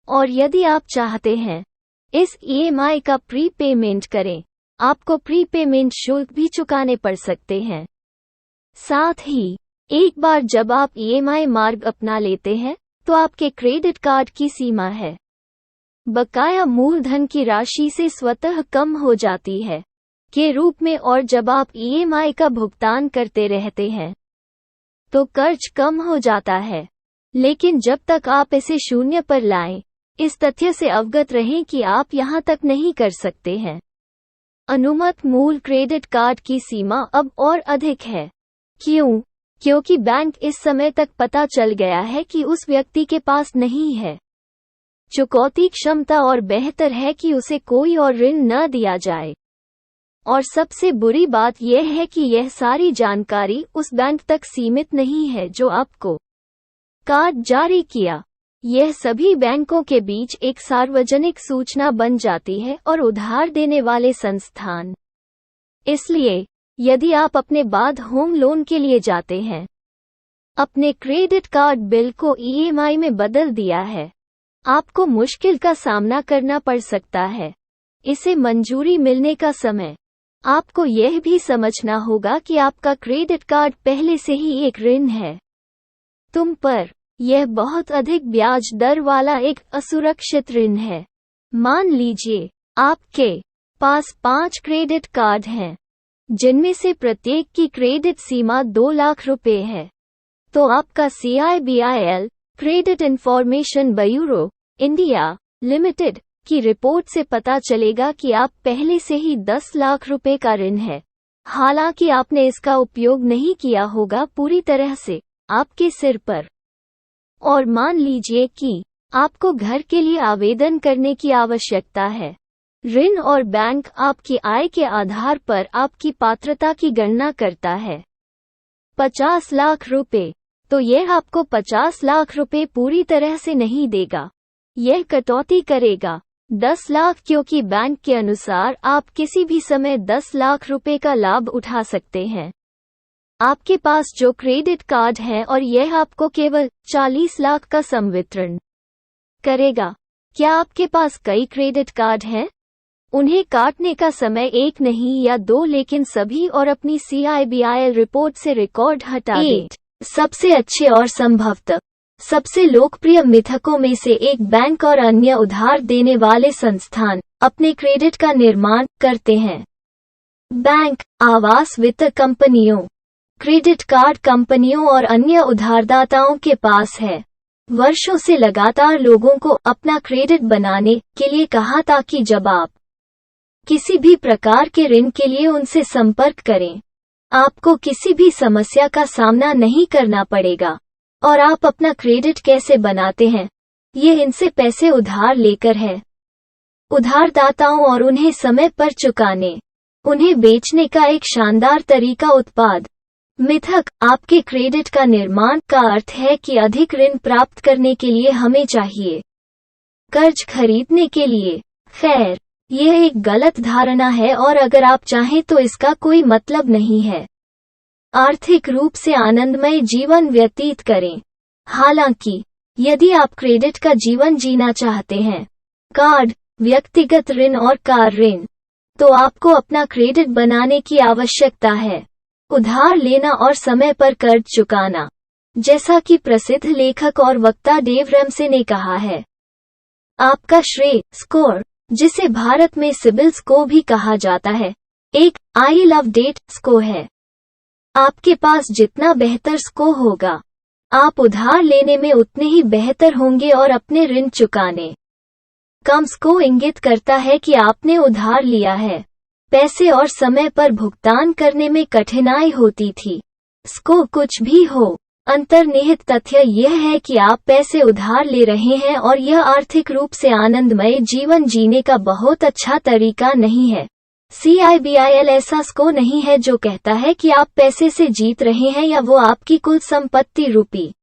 और यदि आप चाहते हैं इस ईएमआई का प्री पेमेंट करें, आपको प्री पेमेंट शुल्क भी चुकाने पड़ सकते हैं। साथ ही एक बार जब आप ईएमआई मार्ग अपना लेते हैं तो आपके क्रेडिट कार्ड की सीमा है बकाया मूलधन की राशि से स्वतः कम हो जाती है के रूप में, और जब आप ईएमआई का भुगतान करते रहते हैं तो कर्ज कम हो जाता है। लेकिन जब तक आप इसे शून्य पर लाएं, इस तथ्य से अवगत रहें कि आप यहां तक नहीं कर सकते हैं। अनुमत मूल क्रेडिट कार्ड की सीमा अब और अधिक है। क्यों? क्योंकि बैंक इस समय तक पता चल गया है कि उस व्यक्ति के पास नहीं है चुकौती क्षमता और बेहतर है कि उसे कोई और ऋण न दिया जाए। और सबसे बुरी बात यह है कि यह सारी जानकारी उस बैंक तक सीमित नहीं है जो आपको कार्ड जारी किया। यह सभी बैंकों के बीच एक सार्वजनिक सूचना बन जाती है और उधार देने वाले संस्थान। इसलिए यदि आप अपने बाद होम लोन के लिए जाते हैं, अपने क्रेडिट कार्ड बिल को ईएमआई में बदल दिया है, आपको मुश्किल का सामना करना पड़ सकता है। इसे मंजूरी मिलने का समय। आपको यह भी समझना होगा कि आपका क्रेडिट कार्ड पहले से ही एक ऋण है तुम पर। यह बहुत अधिक ब्याज दर वाला एक असुरक्षित ऋण है। मान लीजिए आपके पास 5 क्रेडिट कार्ड हैं, जिनमें से प्रत्येक की क्रेडिट सीमा 2 लाख रुपए है। तो आपका CIBIL credit information bureau India limited की रिपोर्ट से पता चलेगा कि आप पहले से ही 10 लाख रुपए का ऋण है, हालांकि आपने इसका उपयोग नहीं किया होगा पूरी तरह से आपके सिर पर। और मान लीजिए कि आपको घर के लिए आवेदन करने की आवश्यकता है। ऋण और बैंक आपकी आय के आधार पर आपकी पात्रता की गणना करता है। 50 लाख रुपए, तो यह आपको 50 लाख रुपए पूरी तरह से नहीं देगा। यह कटौती करेगा 10 लाख, क्योंकि बैंक के अनुसार आप किसी भी समय 10 लाख रुपए का लाभ उठा सकते हैं आपके पास जो क्रेडिट कार्ड है, और यह आपको केवल 40 लाख का संवितरण करेगा। क्या आपके पास कई क्रेडिट कार्ड हैं? उन्हें काटने का समय 1 नहीं या 2, लेकिन सभी, और अपनी CIBIL रिपोर्ट से रिकॉर्ड हटा दें। सबसे अच्छे और संभवतः सबसे लोकप्रिय मिथकों में से एक बैंक और अन्य उधार देने वाले संस्थान अपने क्रेडिट का निर्माण करते हैं। बैंक, आवास वित्त कंपनियों, क्रेडिट कार्ड कंपनियों और अन्य उधारदाताओं के पास है। वर्षों से लगातार लोगों को अपना क्रेडिट बनाने के लिए कहा ताकि जब आप किसी भी प्रकार के ऋण के लिए उनसे संपर्क करें, आपको किसी भी समस्या का सामना नहीं करना पड़ेगा। और आप अपना क्रेडिट कैसे बनाते हैं? ये इनसे पैसे उधार लेकर है। उधारदाताओं और उन्हें समय पर चुकाने, उन्हें बेचने का एक शानदार तरीका। उत्पाद मिथक, आपके क्रेडिट का निर्माण का अर्थ है कि अधिक ऋण प्राप्त करने के लिए हमें चाहिए कर्ज खरीदने के लिए। खैर, यह एक गलत धारणा है और अगर आप चाहें तो इसका कोई मतलब नहीं है। आर्थिक रूप से आनंदमय जीवन व्यतीत करें। हालांकि, यदि आप क्रेडिट का जीवन जीना चाहते हैं, कार्ड, व्यक्तिगत ऋण और कार ऋण, तो आपको अपना क्रेडिट बनाने की आवश्यकता है। उधार लेना और समय पर कर्ज चुकाना, जैसा कि प्रसिद्ध लेखक और वक्ता डेव रैमसे ने कहा है। आपका श्रेय स्कोर, जिसे भारत में सिबिल स्कोर भी कहा जाता है, एक आई लव डेट स्कोर है। आपके पास जितना बेहतर स्कोर होगा, आप उधार लेने में उतने ही बेहतर होंगे और अपने ऋण चुकाने। कम स्कोर इंगित करता है कि आपने उधार लिया है, पैसे और समय पर भुगतान करने में कठिनाई होती थी। स्कोर कुछ भी हो, अंतर्निहित तथ्य यह है कि आप पैसे उधार ले रहे हैं और यह आर्थिक रूप से आनंदमय जीवन जीने का बहुत अच्छा तरीका नहीं है। CIBIL ऐसा स्कोर नहीं है जो कहता है कि आप पैसे से जीत रहे हैं या वो आपकी कुल संपत्ति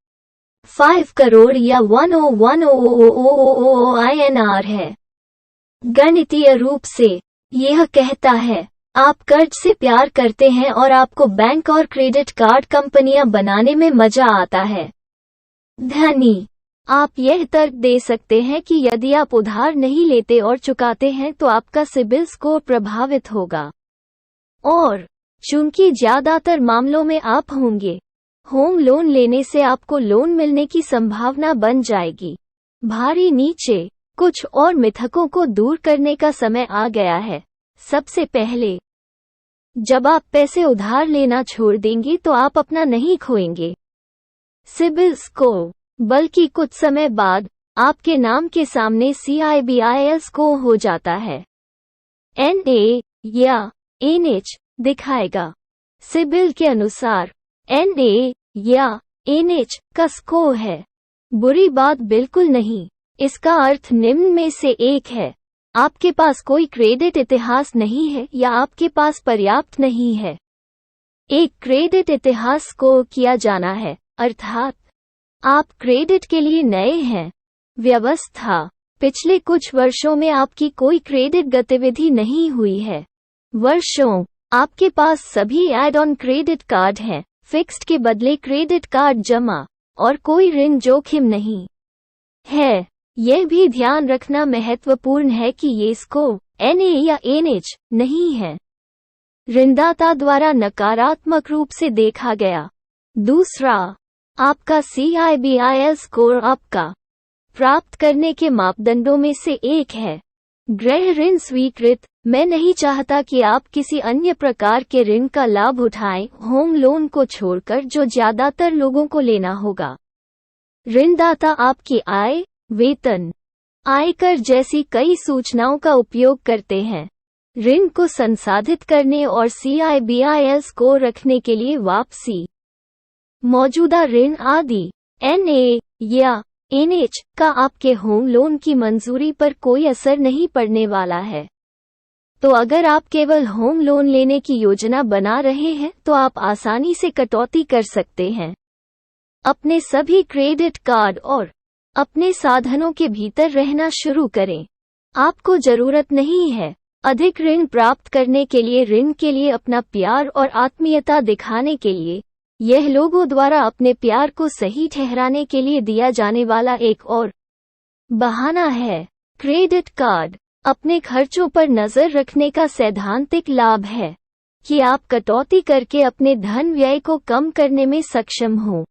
₹5 करोड़ या 101,000 INR है। गणितीय रूप से, यह कहता है, आप कर्ज से प्यार करते हैं और आपको बैंक और क्रेडिट कार्ड कंपनियां बनाने में मजा आता है। धनी, आप यह तर्क दे सकते हैं कि यदि आप उधार नहीं लेते और चुकाते हैं तो आपका सिबिल स्कोर प्रभावित होगा। और चूंकि ज्यादातर मामलों में आप होम लोन लेने से आपको लोन मिलने की संभावना बन जाएगी भारी नीचे। कुछ और मिथकों को दूर करने का समय आ गया है। सबसे पहले, जब आप पैसे उधार लेना छोड़ देंगे तो आप अपना नहीं खोएंगे सिबिल स्कोर, बल्कि कुछ समय बाद आपके नाम के सामने CIBIL स्कोर हो जाता है। NA या NH दिखाएगा। सिबिल के अनुसार NA या NH का स्कोर है बुरी बात बिल्कुल नहीं। इसका अर्थ निम्न में से एक है, आपके पास कोई क्रेडिट इतिहास नहीं है या आपके पास पर्याप्त नहीं है। एक क्रेडिट इतिहास स्कोर किया जाना है, अर्थात आप क्रेडिट के लिए नए हैं। व्यवस्था, पिछले कुछ वर्षों में आपकी कोई क्रेडिट गतिविधि नहीं हुई है। वर्षों, आपके पास सभी एड ऑन क्रेडिट कार्ड हैं, फिक्स्ड के बदले क्रेडिट कार्ड जमा, और कोई ऋण जोखिम नहीं है। यह भी ध्यान रखना महत्वपूर्ण है कि ये स्कोर NA या NH नहीं है ऋणदाता द्वारा नकारात्मक रूप से देखा गया। दूसरा, आपका CIBIL स्कोर आपका प्राप्त करने के मापदंडों में से एक है। गृह ऋण स्वीकृत, मैं नहीं चाहता कि आप किसी अन्य प्रकार के ऋण का लाभ उठाएं, होम लोन को छोड़कर, जो ज्यादातर लोगों को लेना होगा। ऋणदाता आपकी आय, वेतन, आयकर जैसी कई सूचनाओं का उपयोग करते हैं ऋण को संसाधित करने और CIBIL स्कोर रखने के लिए वापसी। मौजूदा ऋण आदि NA या NH का आपके होम लोन की मंजूरी पर कोई असर नहीं पड़ने वाला है। तो अगर आप केवल होम लोन लेने की योजना बना रहे हैं तो आप आसानी से कटौती कर सकते हैं। अपने सभी क्रेडिट कार्ड और अपने साधनों के भीतर रहना शुरू करें। आपको जरूरत नहीं है अधिक ऋण प्राप्त करने के लिए। ऋण के लिए अपना प्यार और आत्मीयता दिखाने के लिए यह लोगों द्वारा अपने प्यार को सही ठहराने के लिए दिया जाने वाला एक और बहाना है। क्रेडिट कार्ड अपने खर्चों पर नजर रखने का सैद्धांतिक लाभ है कि आप कटौती करके अपने धन व्यय को कम करने में सक्षम हो।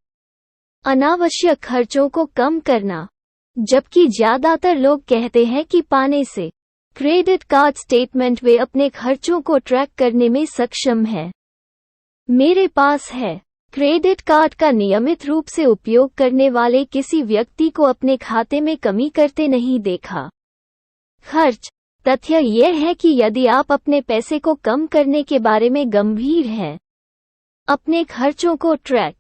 अनावश्यक खर्चों को कम करना, जबकि ज्यादातर लोग कहते हैं कि पाने से क्रेडिट कार्ड स्टेटमेंट वे अपने खर्चों को ट्रैक करने में सक्षम हैं। मेरे पास है। क्रेडिट कार्ड का नियमित रूप से उपयोग करने वाले किसी व्यक्ति को अपने खाते में कमी करते नहीं देखा। खर्च, तथ्य यह है कि यदि आप अपने पैसे को कम करने के बारे में गंभीर हैं, अपने खर्चों को ट्रैक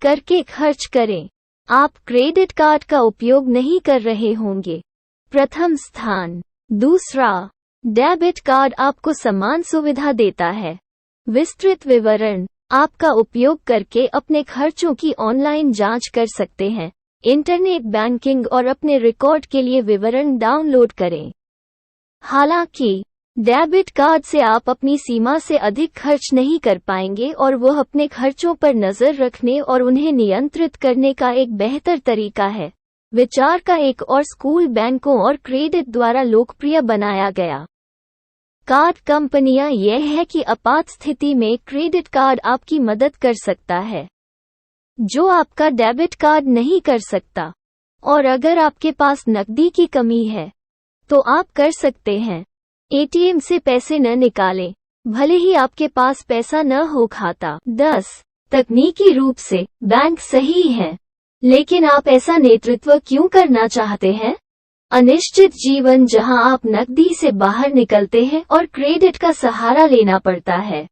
करके खर्च करें। आप क्रेडिट कार्ड का उपयोग नहीं कर रहे होंगे। प्रथम स्थान, दूसरा, डेबिट कार्ड आपको समान सुविधा देता है। विस्तृत विवरण, आपका उपयोग करके अपने खर्चों की ऑनलाइन जांच कर सकते हैं, इंटरनेट बैंकिंग और अपने रिकॉर्ड के लिए विवरण डाउनलोड करें। हालांकि डेबिट कार्ड से आप अपनी सीमा से अधिक खर्च नहीं कर पाएंगे और वह अपने खर्चों पर नजर रखने और उन्हें नियंत्रित करने का एक बेहतर तरीका है। विचार का एक और स्कूल बैंकों और क्रेडिट द्वारा लोकप्रिय बनाया गया। कार्ड कंपनियां यह है कि आपात स्थिति में क्रेडिट कार्ड आपकी मदद कर सकता है, जो आपका डेबिट कार्ड नहीं कर सकता। और अगर आपके पास नकदी की कमी है, तो आप कर सकते हैं। एटीएम से पैसे न निकालें, भले ही आपके पास पैसा न हो खाता। 10. तकनीकी रूप से बैंक सही है, लेकिन आप ऐसा नेतृत्व क्यों करना चाहते हैं? अनिश्चित जीवन जहां आप नकदी से बाहर निकलते हैं और क्रेडिट का सहारा लेना पड़ता है।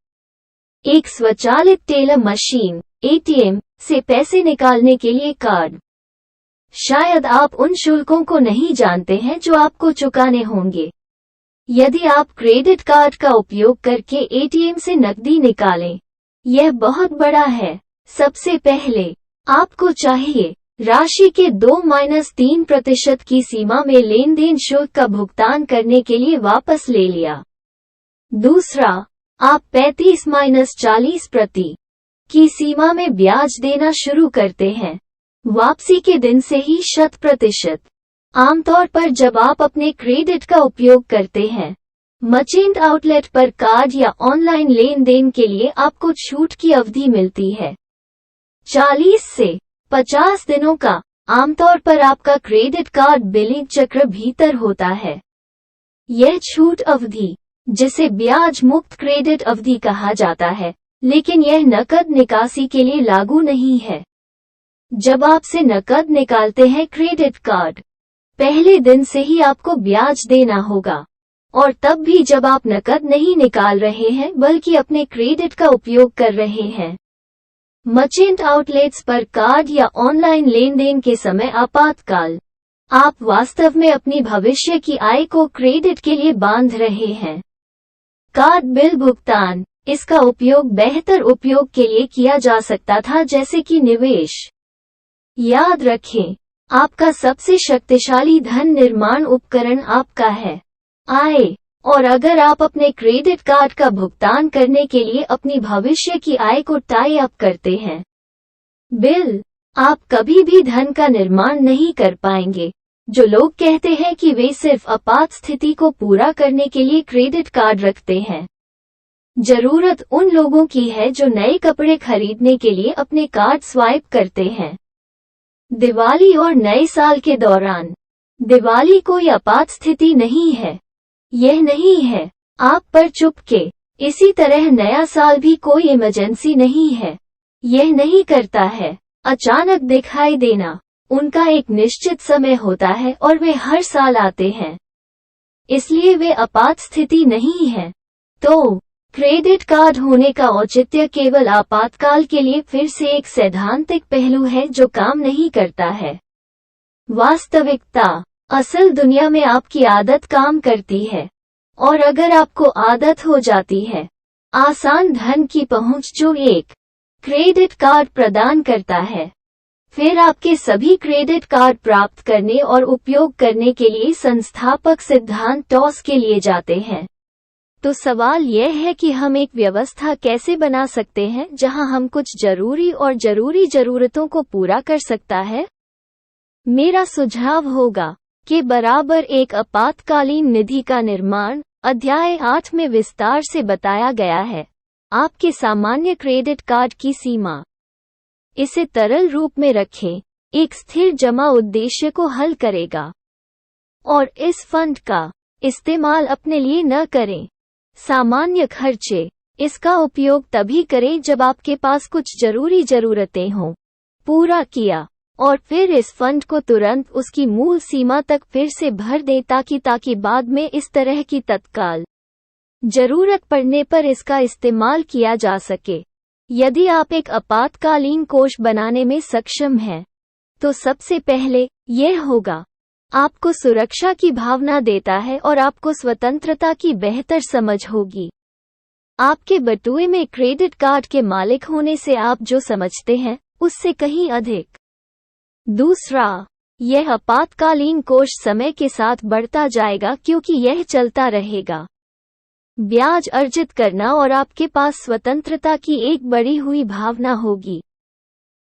एक स्वचालित टेलर मशीन एटीएम से पैसे निकालने के लिए कार्ड। शायद आप उन शुल्कों को नहीं जानते हैं जो आपको चुकाने होंगे यदि आप क्रेडिट कार्ड का उपयोग करके एटीएम से नकदी निकालें। यह बहुत बड़ा है। सबसे पहले आपको चाहिए राशि के 2-3% की सीमा में लेन देन शुल्क का भुगतान करने के लिए वापस ले लिया। दूसरा, आप 35-40% की सीमा में ब्याज देना शुरू करते हैं, वापसी के दिन से ही 100%। आमतौर पर जब आप अपने क्रेडिट का उपयोग करते हैं, मर्चेंट आउटलेट पर कार्ड या ऑनलाइन लेन देन के लिए आपको छूट की अवधि मिलती है 40 से 50 दिनों का। आमतौर पर आपका क्रेडिट कार्ड बिलिंग चक्र भीतर होता है। यह छूट अवधि, जिसे ब्याज मुक्त क्रेडिट अवधि कहा जाता है, लेकिन यह नकद निकासी के लिए लागू नहीं है। जब आप से नकद निकालते हैं क्रेडिट कार्ड, पहले दिन से ही आपको ब्याज देना होगा, और तब भी जब आप नकद नहीं निकाल रहे हैं बल्कि अपने क्रेडिट का उपयोग कर रहे हैं। मर्चेंट आउटलेट्स पर कार्ड या ऑनलाइन लेन देन के समय आपातकाल, आप वास्तव में अपनी भविष्य की आय को क्रेडिट के लिए बांध रहे हैं। कार्ड बिल भुगतान, इसका उपयोग बेहतर उपयोग के लिए किया जा सकता था, जैसे कि निवेश। याद रखें, आपका सबसे शक्तिशाली धन निर्माण उपकरण आपका है आय। और अगर आप अपने क्रेडिट कार्ड का भुगतान करने के लिए अपनी भविष्य की आय को टाई अप करते हैं बिल, आप कभी भी धन का निर्माण नहीं कर पाएंगे। जो लोग कहते हैं कि वे सिर्फ आपात स्थिति को पूरा करने के लिए क्रेडिट कार्ड रखते हैं, जरूरत उन लोगों की है जो नए कपड़े खरीदने के लिए अपने कार्ड स्वाइप करते हैं। दिवाली और नए साल के दौरान, दिवाली कोई आपात स्थिति नहीं है। यह नहीं है आप पर चुपके। इसी तरह नया साल भी कोई इमरजेंसी नहीं है। यह नहीं करता है अचानक दिखाई देना। उनका एक निश्चित समय होता है और वे हर साल आते हैं, इसलिए वे आपात स्थिति नहीं है। तो क्रेडिट कार्ड होने का औचित्य केवल आपातकाल के लिए फिर से एक सैद्धांतिक पहलू है जो काम नहीं करता है। वास्तविकता, असल दुनिया में आपकी आदत काम करती है, और अगर आपको आदत हो जाती है आसान धन की पहुंच जो एक क्रेडिट कार्ड प्रदान करता है, फिर आपके सभी क्रेडिट कार्ड प्राप्त करने और उपयोग करने के लिए संस्थापक सिद्धांत टॉस के लिए जाते हैं। तो सवाल यह है कि हम एक व्यवस्था कैसे बना सकते हैं जहां हम कुछ जरूरी और जरूरी जरूरतों को पूरा कर सकता है। मेरा सुझाव होगा कि बराबर एक आपातकालीन निधि का निर्माण अध्याय 8 में विस्तार से बताया गया है। आपके सामान्य क्रेडिट कार्ड की सीमा, इसे तरल रूप में रखें, एक स्थिर जमा उद्देश्य को हल करेगा। और इस फंड का इस्तेमाल अपने लिए न करें। सामान्य खर्चे, इसका उपयोग तभी करें जब आपके पास कुछ जरूरी जरूरतें हों। पूरा किया और फिर इस फंड को तुरंत उसकी मूल सीमा तक फिर से भर दें ताकि बाद में इस तरह की तत्काल जरूरत पड़ने पर इसका इस्तेमाल किया जा सके। यदि आप एक आपातकालीन कोष बनाने में सक्षम हैं, तो सबसे पहले यह होगा आपको सुरक्षा की भावना देता है और आपको स्वतंत्रता की बेहतर समझ होगी। आपके बटुए में क्रेडिट कार्ड के मालिक होने से आप जो समझते हैं उससे कहीं अधिक। दूसरा, यह आपातकालीन कोष समय के साथ बढ़ता जाएगा क्योंकि यह चलता रहेगा। ब्याज अर्जित करना और आपके पास स्वतंत्रता की एक बढ़ी हुई भावना होगी।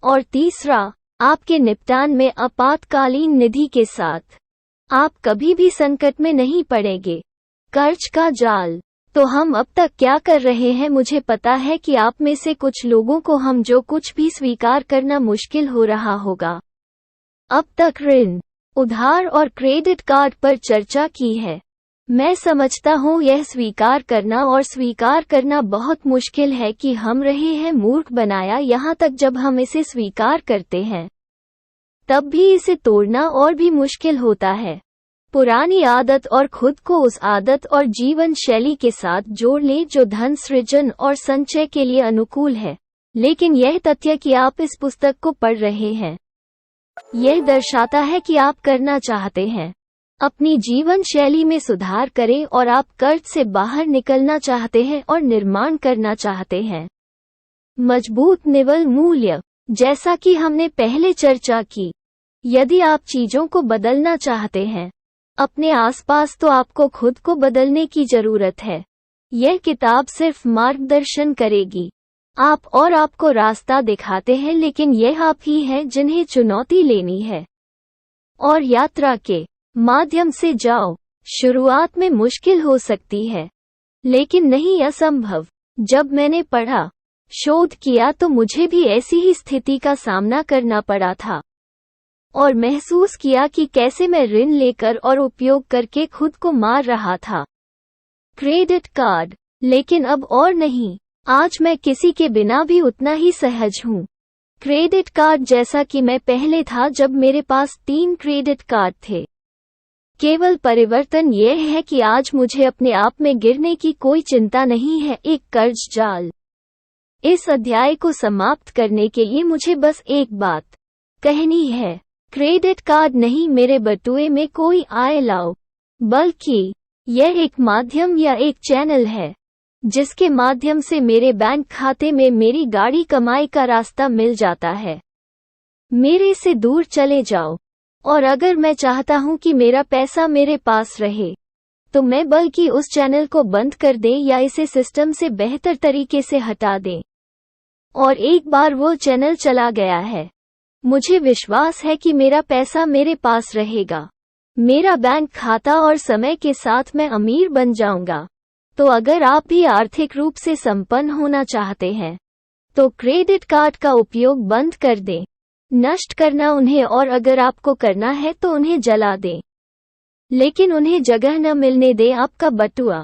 और तीसरा, आपके निपटान में आपातकालीन निधि के साथ आप कभी भी संकट में नहीं पड़ेंगे। कर्ज का जाल। तो हम अब तक क्या कर रहे हैं? मुझे पता है कि आप में से कुछ लोगों को हम जो कुछ भी स्वीकार करना मुश्किल हो रहा होगा। अब तक ऋण, उधार और क्रेडिट कार्ड पर चर्चा की है। मैं समझता हूँ यह स्वीकार करना बहुत मुश्किल है कि हम रहे हैं मूर्ख बनाया। यहाँ तक जब हम इसे स्वीकार करते हैं तब भी इसे तोड़ना और भी मुश्किल होता है। पुरानी आदत और खुद को उस आदत और जीवन शैली के साथ जोड़ लें जो धन सृजन और संचय के लिए अनुकूल है। लेकिन यह तथ्य कि आप इस पुस्तक को पढ़ रहे हैं यह दर्शाता है कि आप करना चाहते हैं। अपनी जीवन शैली में सुधार करें और आप कर्ज से बाहर निकलना चाहते हैं और निर्माण करना चाहते हैं। मजबूत निवल मूल्य। जैसा कि हमने पहले चर्चा की, यदि आप चीजों को बदलना चाहते हैं अपने आसपास तो आपको खुद को बदलने की जरूरत है। यह किताब सिर्फ मार्गदर्शन करेगी। आप और आपको रास्ता दिखाते हैं, लेकिन यह आप ही हैं जिन्हें चुनौती लेनी है और यात्रा के माध्यम से जाओ। शुरुआत में मुश्किल हो सकती है लेकिन नहीं असंभव। जब मैंने पढ़ा, शोध किया तो मुझे भी ऐसी ही स्थिति का सामना करना पड़ा था और महसूस किया कि कैसे मैं ऋण लेकर और उपयोग करके खुद को मार रहा था। Credit card. लेकिन अब और नहीं। आज मैं किसी के बिना भी उतना ही सहज हूँ। क्रेडिट कार्ड जैसा कि मैं पहले था जब मेरे पास 3 क्रेडिट कार्ड थे। केवल परिवर्तन यह है कि आज मुझे अपने आप में गिरने की कोई चिंता नहीं है। एक कर्ज जाल। इस अध्याय को समाप्त करने के लिए मुझे बस एक बात कहनी है। क्रेडिट कार्ड नहीं मेरे बटुए में कोई आय लाओ, बल्कि यह एक माध्यम या एक चैनल है जिसके माध्यम से मेरे बैंक खाते में मेरी गाढ़ी कमाई का रास्ता मिल जाता है। मेरे से दूर चले जाओ। और अगर मैं चाहता हूं कि मेरा पैसा मेरे पास रहे तो मैं बल्कि उस चैनल को बंद कर दें या इसे सिस्टम से बेहतर तरीके से हटा दें। और एक बार वो चैनल चला गया है, मुझे विश्वास है कि मेरा पैसा मेरे पास रहेगा, मेरा बैंक खाता, और समय के साथ मैं अमीर बन जाऊंगा। तो अगर आप भी आर्थिक रूप से संपन्न होना चाहते हैं तो क्रेडिट कार्ड का उपयोग बंद कर दें। नष्ट करना उन्हें, और अगर आपको करना है तो उन्हें जला दें, लेकिन उन्हें जगह न मिलने दें। आपका बटुआ